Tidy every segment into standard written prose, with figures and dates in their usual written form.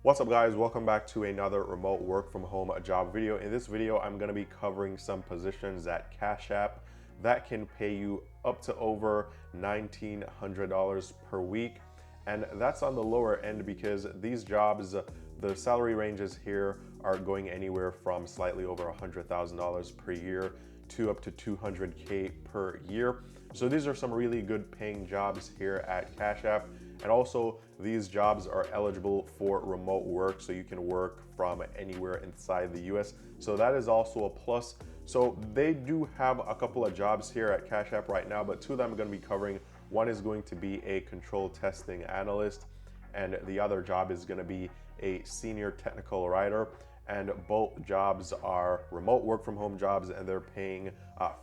What's up guys, welcome back to another remote work from home job video. In this video, I'm going to be covering some positions at CashApp that can pay you up to over $1,900 per week. And that's on the lower end because these jobs, the salary ranges here are going anywhere from slightly over $100,000 per year to up to 200K per year. So these are some really good paying jobs here at CashApp. And also these jobs are eligible for remote work, so you can work from anywhere inside the US. So that is also a plus. So they do have a couple of jobs here at CashApp right now, but two of them I'm going to be covering. One is going to be a control testing analyst, and the other job is going to be a senior technical writer. And both jobs are remote work from home jobs, and they're paying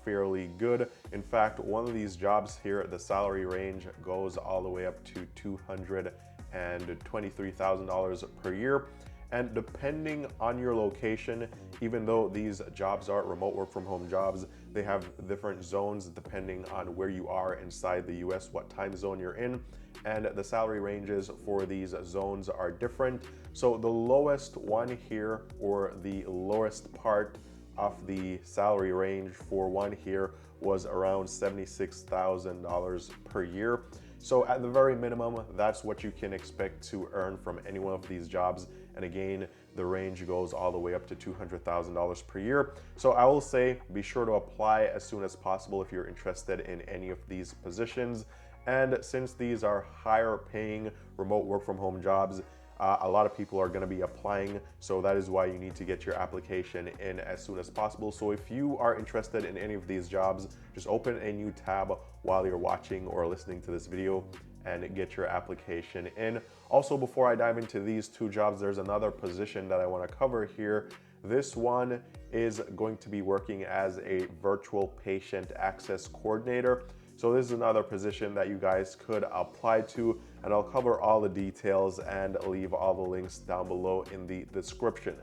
fairly good. In fact, one of these jobs here, the salary range goes all the way up to $223,000 per year. And depending on your location, even though these jobs are remote work from home jobs, they have different zones depending on where you are inside the US, what time zone you're in, and the salary ranges for these zones are different. So the lowest one here, or the lowest part of the salary range for one here, was around $76,000 per year. So at the very minimum, that's what you can expect to earn from any one of these jobs. And again, the range goes all the way up to $200,000 per year. So I will say, be sure to apply as soon as possible if you're interested in any of these positions. And since these are higher paying remote work from home jobs, a lot of people are going to be applying, so that is why you need to get your application in as soon as possible. So if you are interested in any of these jobs, just open a new tab while you're watching or listening to this video and get your application in. Also, before I dive into these two jobs, there's another position that I want to cover here. This one is going to be working as a virtual patient access coordinator. So this is another position that you guys could apply to, and I'll cover all the details and leave all the links down below in the description.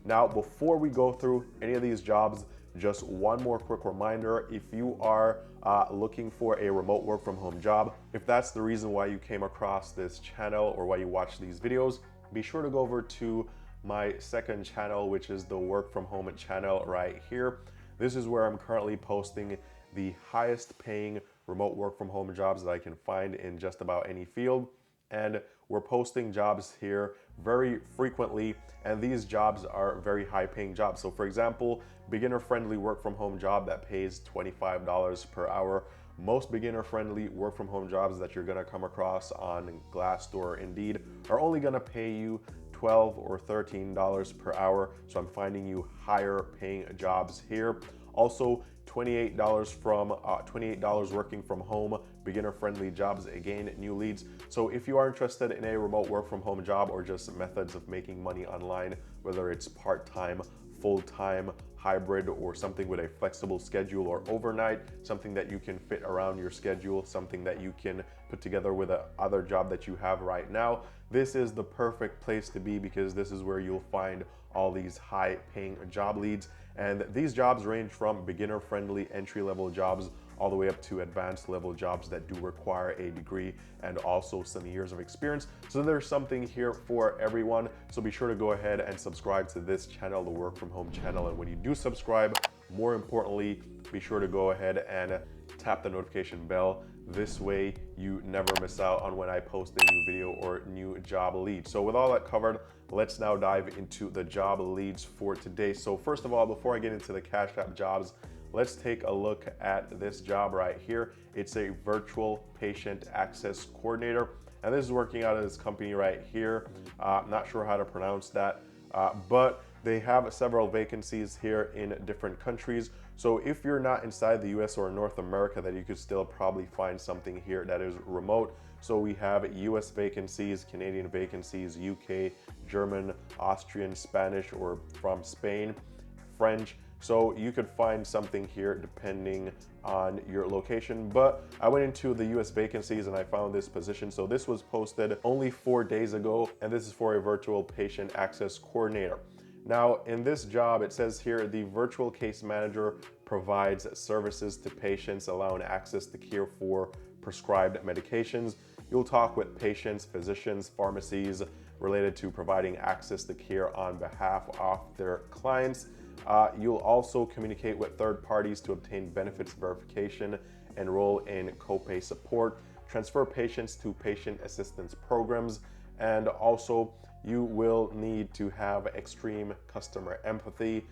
Now, before we go through any of these jobs, just one more quick reminder: if you are looking for a remote work from home job, if that's the reason why you came across this channel or why you watch these videos, be sure to go over to my second channel, which is the work from home channel right here. This is where I'm currently posting the highest paying remote work from home jobs that I can find in just about any field. And we're posting jobs here very frequently, and these jobs are very high paying jobs. So for example, beginner friendly work from home job that pays $25 per hour. Most beginner friendly work from home jobs that you're gonna come across on Glassdoor or Indeed are only gonna pay you $12 or $13 per hour. So I'm finding you higher paying jobs here. Also, $28 working from home, beginner friendly jobs, again, new leads. So if you are interested in a remote work from home job or just methods of making money online, whether it's part-time, full-time, hybrid, or something with a flexible schedule, or overnight, something that you can fit around your schedule, something that you can put together with a other job that you have right now, this is the perfect place to be, because this is where you'll find all these high paying job leads. And these jobs range from beginner friendly entry level jobs all the way up to advanced level jobs that do require a degree and also some years of experience. So there's something here for everyone. So be sure to go ahead and subscribe to this channel, the work from home channel. And when you do subscribe, more importantly, be sure to go ahead and tap the notification bell. This way you never miss out on when I post a new video or new job lead. So with all that covered, let's now dive into the job leads for today. So first of all, before I get into the CashApp jobs, let's take a look at this job right here. It's a virtual patient access coordinator, and this is working out of this company right here. I'm not sure how to pronounce that, but they have several vacancies here in different countries. So if you're not inside the US or North America, then you could still probably find something here that is remote. So we have US vacancies, Canadian vacancies, UK, German, Austrian, Spanish, or from Spain, French. So you could find something here depending on your location. But I went into the US vacancies and I found this position. So this was posted only 4 days ago, and this is for a virtual patient access coordinator. Now, in this job, it says here, the virtual case manager provides services to patients, allowing access to care for prescribed medications. You'll talk with patients, physicians, pharmacies, related to providing access to care on behalf of their clients. You'll also communicate with third parties to obtain benefits verification, enroll in copay support, transfer patients to patient assistance programs, and also you will need to have extreme customer empathy,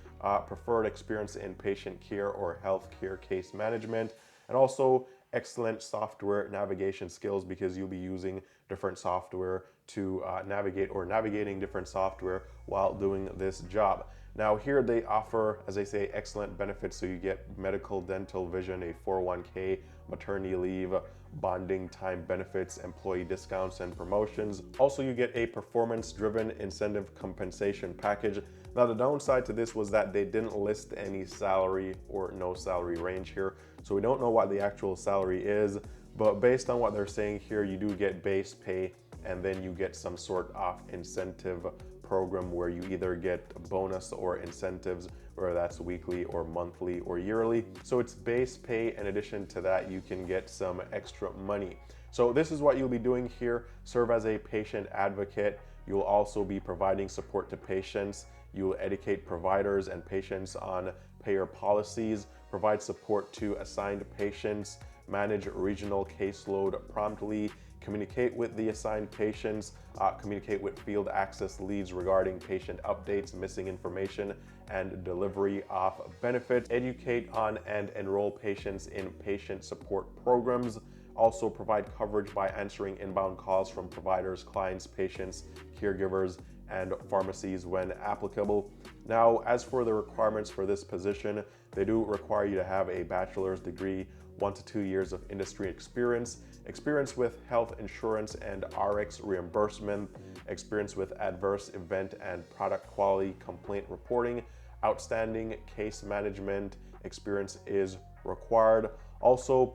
preferred experience in patient care or healthcare case management, and also excellent software navigation skills, because you'll be using different software to navigate, or navigating different software while doing this job. Now here they offer, as I say, excellent benefits. So you get medical, dental, vision, a 401k, maternity leave, bonding time benefits, employee discounts and promotions. Also, you get a performance-driven incentive compensation package. Now the downside to this was that they didn't list any salary or no salary range here. So we don't know what the actual salary is, but based on what they're saying here, you do get base pay, and then you get some sort of incentive program where you either get a bonus or incentives, whether that's weekly or monthly or yearly. So it's base pay. In addition to that, you can get some extra money. So this is what you'll be doing here: serve as a patient advocate. You'll also be providing support to patients. You'll educate providers and patients on payer policies, provide support to assigned patients, manage regional caseload promptly, communicate with the assigned patients, communicate with field access leads regarding patient updates, missing information, and delivery of benefits, educate on and enroll patients in patient support programs, also provide coverage by answering inbound calls from providers, clients, patients, caregivers, and pharmacies when applicable. Now, as for the requirements for this position, they do require you to have a bachelor's degree, 1 to 2 years of industry experience, experience with health insurance and RX reimbursement, experience with adverse event and product quality complaint reporting, outstanding case management experience is required. Also,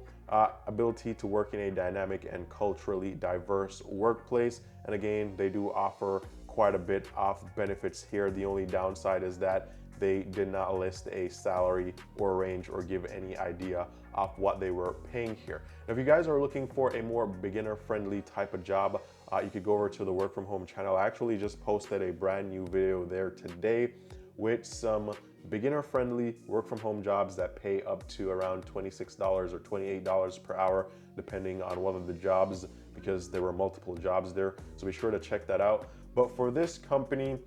ability to work in a dynamic and culturally diverse workplace. And again, they do offer quite a bit of benefits here. The only downside is that they did not list a salary or range or give any idea of what they were paying here. Now, if you guys are looking for a more beginner-friendly type of job, you could go over to the work from home channel. I actually just posted a brand new video there today with some beginner-friendly work from home jobs that pay up to around $26 or $28 per hour, depending on one of the jobs, because there were multiple jobs there. So be sure to check that out. But for this company,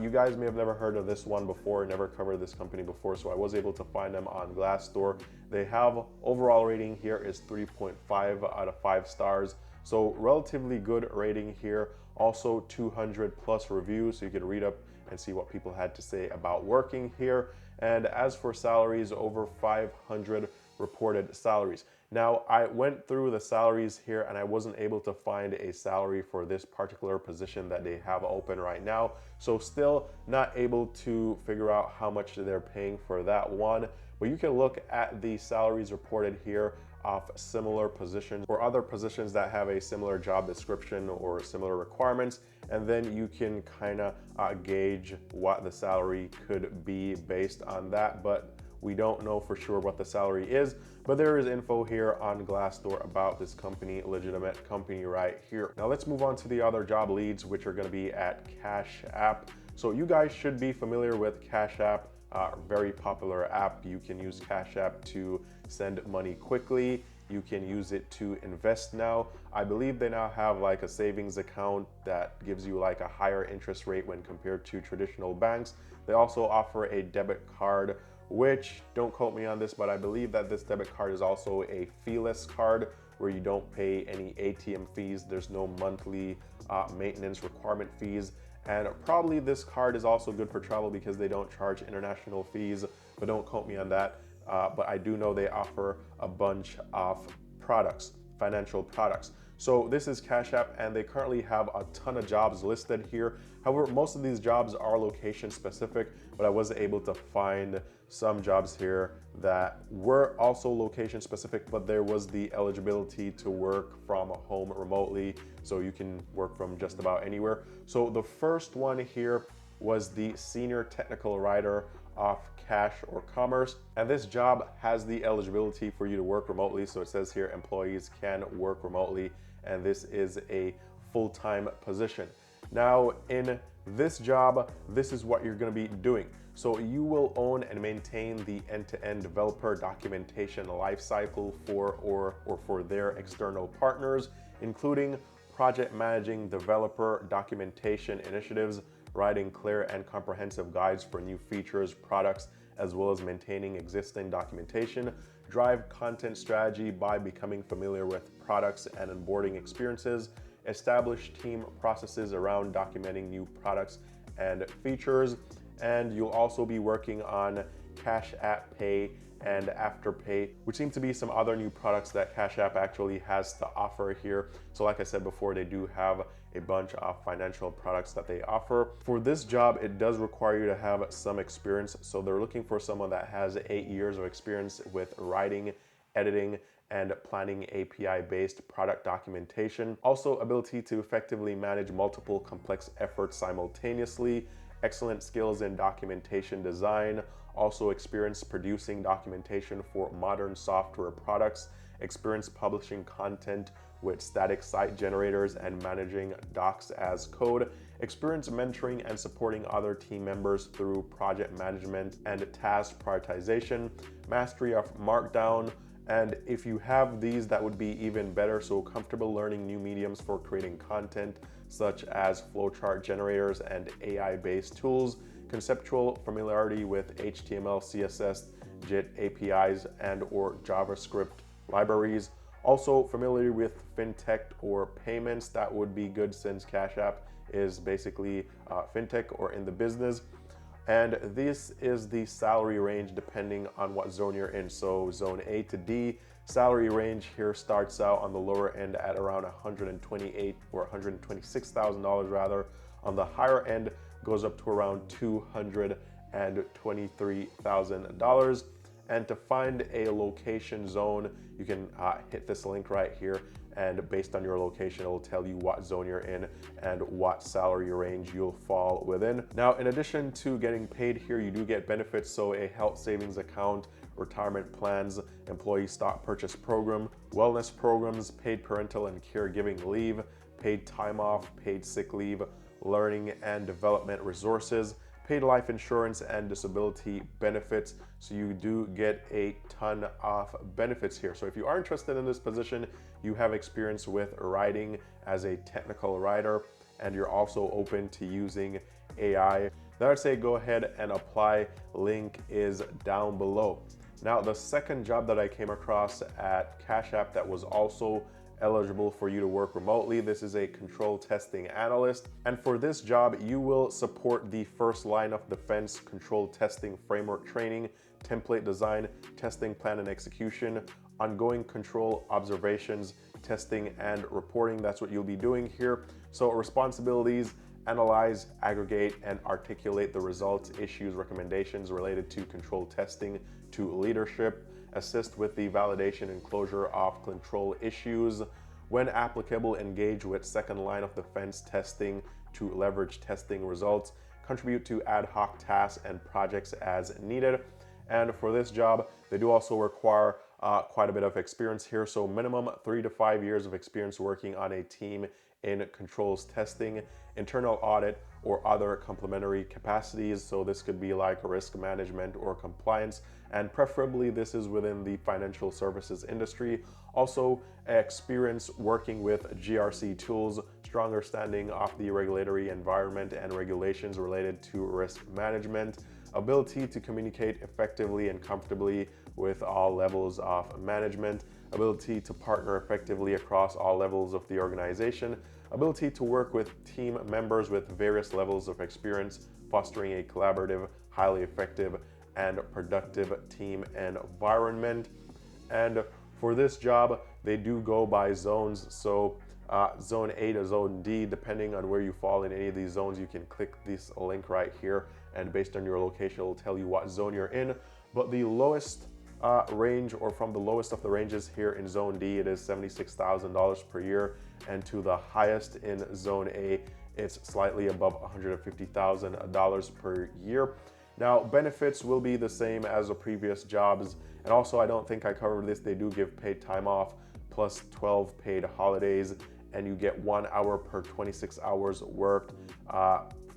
you guys may have never heard of this one before, never covered this company before, so I was able to find them on Glassdoor. They have overall rating here is 3.5 out of 5 stars. So relatively good rating here. Also 200 plus reviews, so you can read up and see what people had to say about working here. And as for salaries, over 500 reported salaries. Now, I went through the salaries here and I wasn't able to find a salary for this particular position that they have open right now. So still not able to figure out how much they're paying for that one. But you can look at the salaries reported here of similar positions or other positions that have a similar job description or similar requirements, and then you can kind of gauge what the salary could be based on that. But we don't know for sure what the salary is, but there is info here on Glassdoor about this company, legitimate company right here. Now let's move on to the other job leads, which are going to be at CashApp. So you guys should be familiar with CashApp. Very popular app. You can use CashApp to send money quickly. You can use it to invest now. I believe they now have like a savings account that gives you like a higher interest rate when compared to traditional banks. They also offer a debit card, which, don't quote me on this, but I believe that this debit card is also a feeless card where you don't pay any ATM fees. There's no monthly maintenance requirement fees. And probably this card is also good for travel because they don't charge international fees, but don't quote me on that. But I do know they offer a bunch of products, financial products. So this is CashApp, and they currently have a ton of jobs listed here. However, most of these jobs are location specific, but I was able to find some jobs here that were also location specific, but there was the eligibility to work from home remotely. So you can work from just about anywhere. So the first one here was the senior technical writer of cash or commerce. And this job has the eligibility for you to work remotely. So it says here, employees can work remotely, and this is a full-time position. Now, in this job, this is what you're going to be doing. So you will own and maintain the end-to-end developer documentation lifecycle for their external partners, including project managing developer documentation initiatives, writing clear and comprehensive guides for new features, products, as well as maintaining existing documentation, drive content strategy by becoming familiar with products and onboarding experiences, establish team processes around documenting new products and features, and you'll also be working on CashApp Pay and Afterpay, which seem to be some other new products that CashApp actually has to offer here. So like I said before, they do have a bunch of financial products that they offer. For this job, it does require you to have some experience. So they're looking for someone that has 8 years of experience with writing, editing, and planning API-based product documentation. Also, ability to effectively manage multiple complex efforts simultaneously, excellent skills in documentation design, also experience producing documentation for modern software products, experience publishing content with static site generators and managing docs as code, experience mentoring and supporting other team members through project management and task prioritization, mastery of Markdown, and if you have these, that would be even better. So comfortable learning new mediums for creating content, such as flowchart generators and AI-based tools, conceptual familiarity with HTML, CSS, JIT APIs, and or JavaScript libraries. Also familiar with fintech or payments, that would be good since CashApp is basically fintech or in the business. And this is the salary range depending on what zone you're in. So zone A to D, salary range here starts out on the lower end at around $128,000 or $126,000 rather. On the higher end goes up to around $223,000. And to find a location zone, you can hit this link right here, and based on your location, it will tell you what zone you're in and what salary range you'll fall within. Now, in addition to getting paid here, you do get benefits. So a health savings account, retirement plans, employee stock purchase program, wellness programs, paid parental and caregiving leave, paid time off, paid sick leave, learning and development resources, paid life insurance and disability benefits. So you do get a ton of benefits here. So if you are interested in this position, you have experience with writing as a technical writer, and you're also open to using AI, then I'd say go ahead and apply. Link is down below. Now, the second job that I came across at CashApp that was also eligible for you to work remotely. This is a control testing analyst. And for this job, you will support the first line of defense control testing framework training, template design, testing plan and execution, ongoing control observations, testing and reporting. That's what you'll be doing here. So responsibilities: analyze, aggregate, and articulate the results, issues, recommendations related to control testing to leadership, assist with the validation and closure of control issues. When applicable, engage with second line of defense testing to leverage testing results, contribute to ad hoc tasks and projects as needed. And for this job, they do also require quite a bit of experience here. So minimum 3 to 5 years of experience working on a team in controls testing, internal audit, or other complementary capacities. So this could be like risk management or compliance, and preferably this is within the financial services industry. Also, experience working with GRC tools, strong understanding of the regulatory environment and regulations related to risk management, ability to communicate effectively and comfortably with all levels of management, ability to partner effectively across all levels of the organization, ability to work with team members with various levels of experience, fostering a collaborative, highly effective, and productive team environment. And for this job, they do go by zones. So zone A to zone D, depending on where you fall in any of these zones, you can click this link right here, and based on your location, it will tell you what zone you're in. But the lowest range, or from the lowest of the ranges here in zone D, it is $76,000 per year, and to the highest in zone A, it's slightly above $150,000 per year. Now, benefits will be the same as the previous jobs, and also I don't think I covered this, they do give paid time off plus 12 paid holidays, and you get 1 hour per 26 hours worked.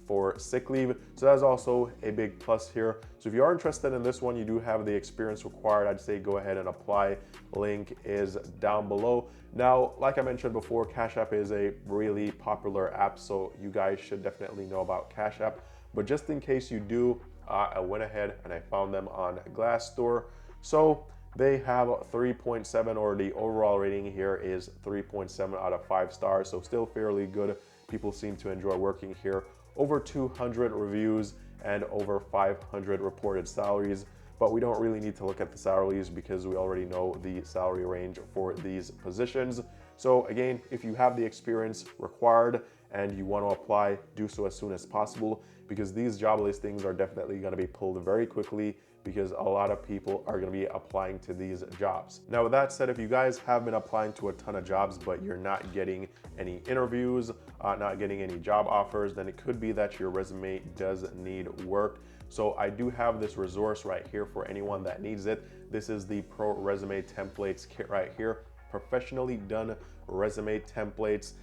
for sick leave. So that's also a big plus here. So if you are interested in this one, you do have the experience required, I'd say go ahead and apply. Link is down below. Now, like I mentioned before, CashApp is a really popular app, so you guys should definitely know about CashApp. But just in case you do, I went ahead and I found them on Glassdoor. So they have 3.7, or the overall rating here is 3.7 out of 5 stars. So still fairly good. People seem to enjoy working here. Over 200 reviews and over 500 reported salaries. But we don't really need to look at the salaries because we already know the salary range for these positions. So again, if you have the experience required and you want to apply, do so as soon as possible, because these job listings are definitely going to be pulled very quickly because a lot of people are going to be applying to these jobs. Now, with that said, if you guys have been applying to a ton of jobs, but you're not getting any interviews, not getting any job offers, then it could be that your resume does need work. So I do have this resource right here for anyone that needs it. This is the Pro Resume Templates kit right here. Professionally done resume templates,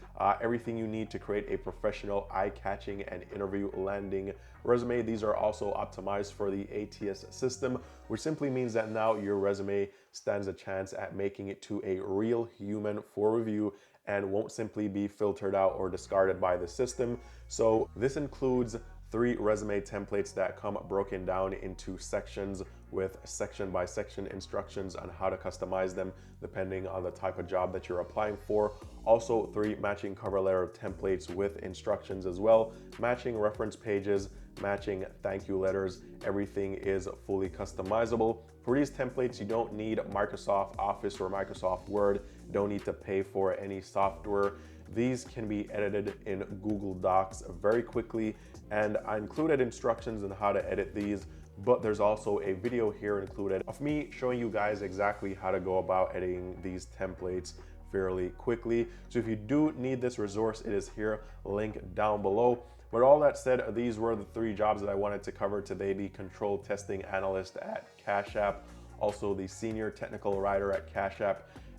everything you need to create a professional, eye-catching, and interview-landing resume. These are also optimized for the ATS system, which simply means that now your resume stands a chance at making it to a real human for review and won't simply be filtered out or discarded by the system. So this includes 3 resume templates that come broken down into sections with section by section instructions on how to customize them depending on the type of job that you're applying for. Also 3 matching cover letter templates with instructions as well, matching reference pages, matching thank you letters. Everything is fully customizable. For these templates, you don't need Microsoft Office or Microsoft Word, don't need to pay for any software. These can be edited in Google Docs very quickly, and I included instructions on how to edit these, but there's also a video here included of me showing you guys exactly how to go about editing these templates fairly quickly. So if you do need this resource, it is here, link down below. But all that said, these were the 3 jobs that I wanted to cover today: the control testing analyst at CashApp, also the senior technical writer at CashApp,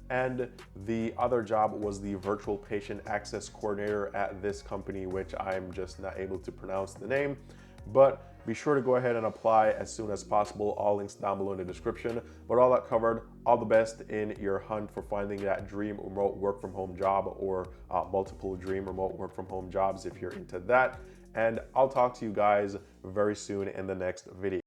and the other job was the virtual patient access coordinator at this company, which I'm just not able to pronounce the name. But be sure to go ahead and apply as soon as possible. All links down below in the description. But all that covered, all the best in your hunt for finding that dream remote work from home job, or multiple dream remote work from home jobs if you're into that. And I'll talk to you guys very soon in the next video.